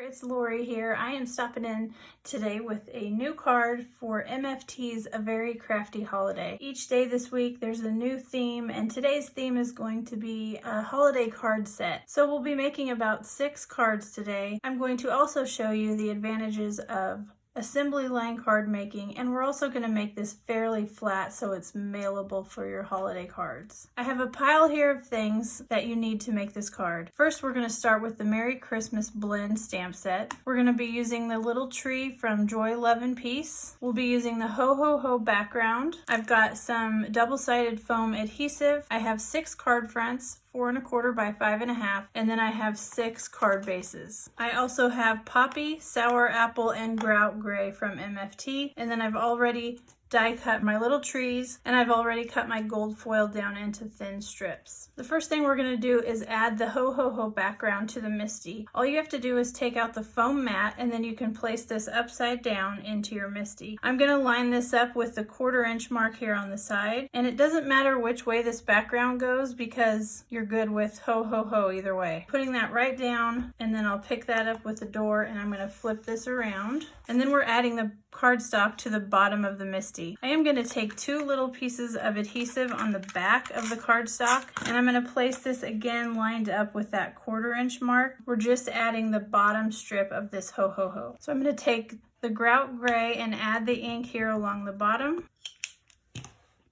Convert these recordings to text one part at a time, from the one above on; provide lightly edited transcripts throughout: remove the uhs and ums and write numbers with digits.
it's Lori here. I am stopping in today with a new card for MFT's A Very Crafty Holiday. Each day this week there's a new theme, and today's theme is going to be a holiday card set. So we'll be making about 6 cards today. I'm going to also show you the advantages of assembly line card making, and we're also going to make this fairly flat so it's mailable for your holiday cards. I have a pile here of things that you need to make this card. First, we're going to start with the Merry Christmas blend stamp set. We're going to be using the little tree from Joy, Love, and Peace. We'll be using the Ho Ho Ho background. I've got some double-sided foam adhesive. I have 6 card fronts, 4 1/4 by 5 1/2, and then I have 6 card bases. I also have Poppy, Sour Apple, and Grout Gray from MFT, and then I've already die cut my little trees, and I've already cut my gold foil down into thin strips. The first thing we're going to do is add the Ho Ho Ho background to the Misty. All you have to do is take out the foam mat, and then you can place this upside down into your Misty. I'm going to line this up with the 1/4 inch mark here on the side, and it doesn't matter which way this background goes because you're good with Ho Ho Ho either way. Putting that right down, and then I'll pick that up with the door, and I'm going to flip this around, and then we're adding the cardstock to the bottom of the Misty. I am going to take 2 little pieces of adhesive on the back of the cardstock, and I'm going to place this again lined up with that 1/4 inch mark. We're just adding the bottom strip of this Ho Ho Ho. So I'm going to take the Grout Gray and add the ink here along the bottom,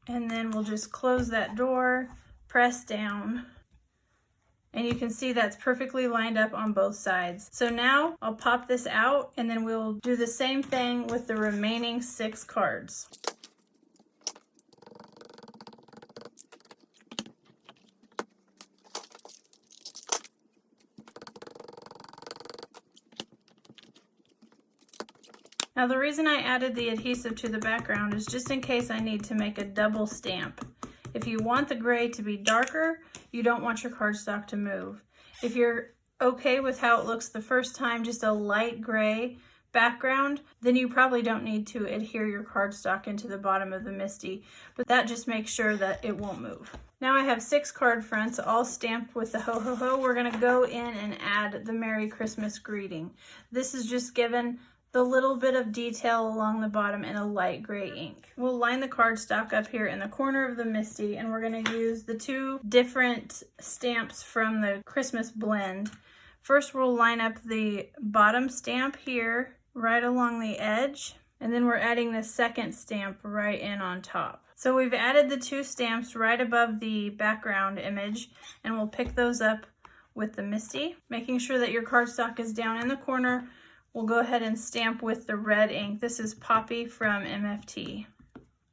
and then we'll just close that door, press down, and you can see that's perfectly lined up on both sides. So now I'll pop this out, and then we'll do the same thing with the remaining 6 cards. Now the reason I added the adhesive to the background is just in case I need to make a double stamp. If you want the gray to be darker, you don't want your cardstock to move. If you're okay with how it looks the first time, just a light gray background, then you probably don't need to adhere your cardstock into the bottom of the Misty, but that just makes sure that it won't move. Now I have 6 card fronts all stamped with the Ho Ho Ho. We're gonna go in and add the Merry Christmas greeting. This is just given the little bit of detail along the bottom in a light gray ink. We'll line the cardstock up here in the corner of the Misty, and we're going to use the 2 different stamps from the Christmas blend. First, we'll line up the bottom stamp here right along the edge, and then we're adding the second stamp right in on top. So we've added the 2 stamps right above the background image, and we'll pick those up with the Misty, making sure that your cardstock is down in the corner. We'll go ahead and stamp with the red ink. This is Poppy from MFT.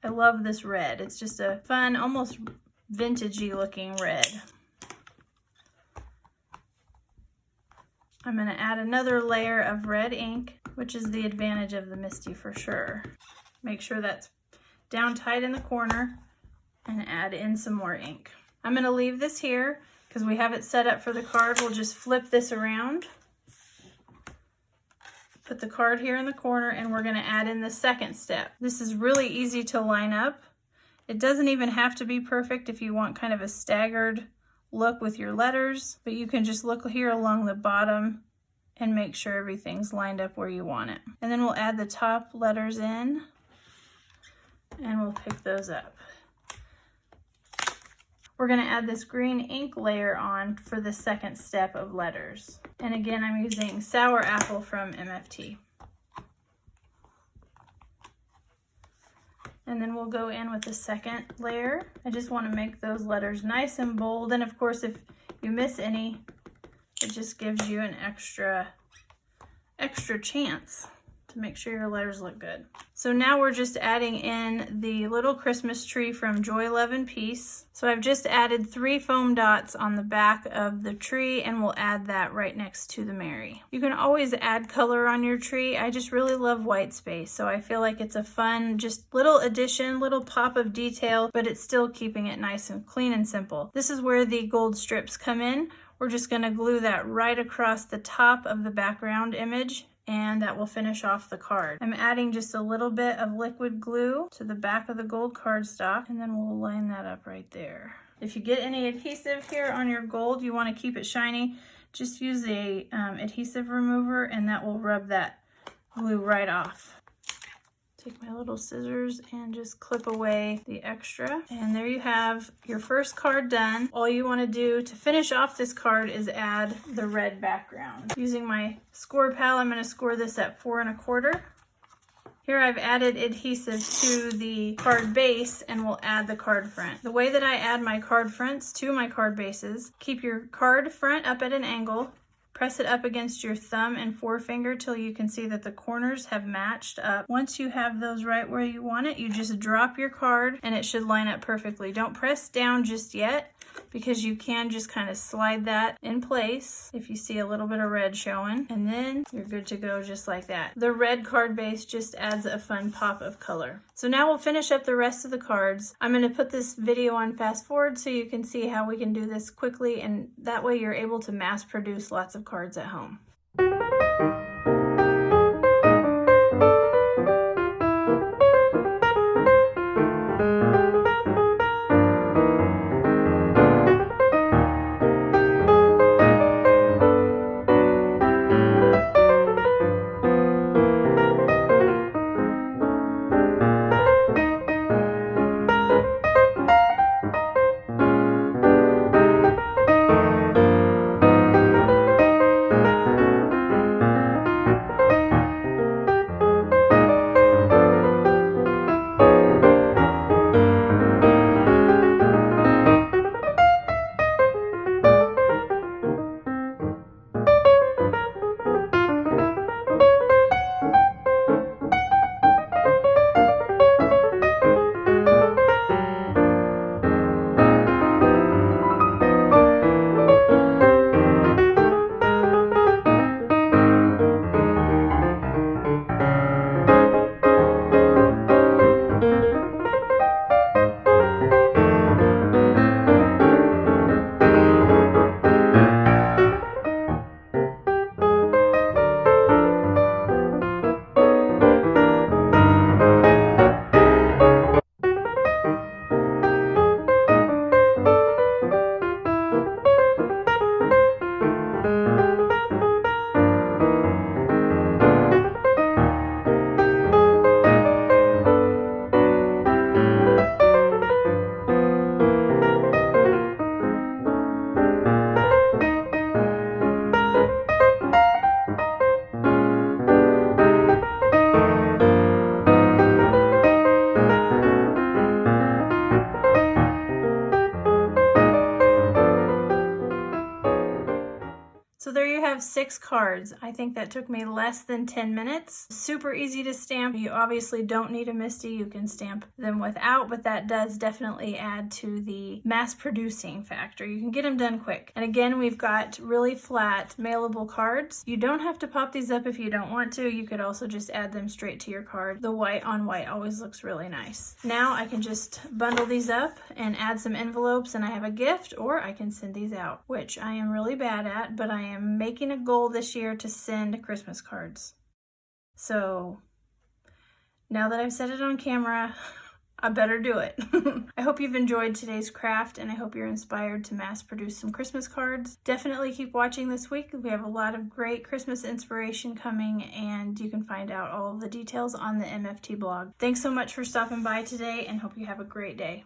I love this red. It's just a fun, almost vintagey looking red. I'm going to add another layer of red ink, which is the advantage of the Misty for sure. Make sure that's down tight in the corner, and add in some more ink. I'm going to leave this here because we have it set up for the card. We'll just flip this around. Put the card here in the corner, and we're going to add in the second step. This is really easy to line up. It doesn't even have to be perfect if you want kind of a staggered look with your letters, but you can just look here along the bottom and make sure everything's lined up where you want it. And then we'll add the top letters in, and we'll pick those up. We're going to add this green ink layer on for the second step of letters. And again, I'm using Sour Apple from MFT. And then we'll go in with the second layer. I just want to make those letters nice and bold. And of course, if you miss any, it just gives you an extra chance to make sure your letters look good. So now we're just adding in the little Christmas tree from Joy, Love, and Peace. So I've just added 3 foam dots on the back of the tree, and we'll add that right next to the Merry. You can always add color on your tree. I just really love white space, so I feel like it's a fun, just little addition, little pop of detail, but it's still keeping it nice and clean and simple. This is where the gold strips come in. We're just going to glue that right across the top of the background image, and that will finish off the card. I'm adding just a little bit of liquid glue to the back of the gold cardstock, and then we'll line that up right there. If you get any adhesive here on your gold, you want to keep it shiny, just use the adhesive remover and that will rub that glue right off. Take my little scissors and just clip away the extra. And there you have your first card done. All you want to do to finish off this card is add the red background. Using my score pal, I'm going to score this at 4 1/4. Here I've added adhesive to the card base and we'll add the card front. The way that I add my card fronts to my card bases, keep your card front up at an angle. Press it up against your thumb and forefinger till you can see that the corners have matched up. Once you have those right where you want it, you just drop your card and it should line up perfectly. Don't press down just yet because you can just kind of slide that in place if you see a little bit of red showing, and then you're good to go just like that. The red card base just adds a fun pop of color. So now we'll finish up the rest of the cards. I'm going to put this video on fast forward so you can see how we can do this quickly, and that way you're able to mass produce lots of cards at home. So there you have 6 cards. I think that took me less than 10 minutes. Super easy to stamp. You obviously don't need a MISTI. You can stamp them without, but that does definitely add to the mass producing factor. You can get them done quick. And again, we've got really flat mailable cards. You don't have to pop these up if you don't want to. You could also just add them straight to your card. The white on white always looks really nice. Now I can just bundle these up and add some envelopes and I have a gift, or I can send these out, which I am really bad at, but I am making a goal this year to send Christmas cards. So now that I've said it on camera, I better do it. I hope you've enjoyed today's craft and I hope you're inspired to mass produce some Christmas cards. Definitely keep watching this week. We have a lot of great Christmas inspiration coming and you can find out all of the details on the MFT blog. Thanks so much for stopping by today and hope you have a great day.